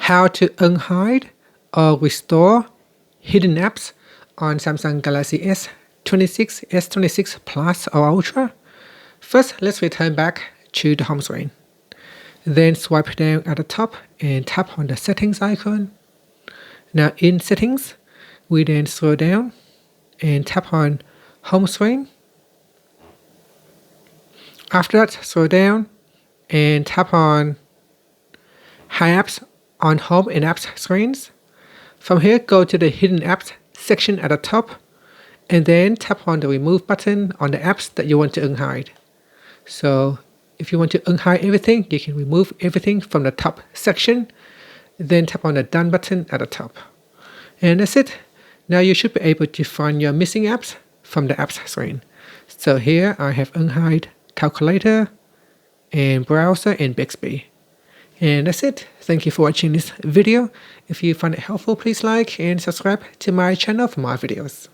how to unhide or restore hidden apps on Samsung Galaxy S26, S26 Plus or Ultra. First, let's return back to the home screen. Then swipe down at the top and tap on the settings icon. Now in settings, we then scroll down and tap on home screen. After that, scroll down and tap on hide apps on home and apps screens. From here, go to the hidden apps section at the top and then tap on the remove button on the apps that you want to unhide. So if you want to unhide everything, you can remove everything from the top section. Then tap on the done button at the top. And that's it. Now you should be able to find your missing apps from the apps screen. So here I have unhide calculator and browser and Bixby. And that's it. Thank you for watching this video. If you found it helpful, please like and subscribe to my channel for more videos.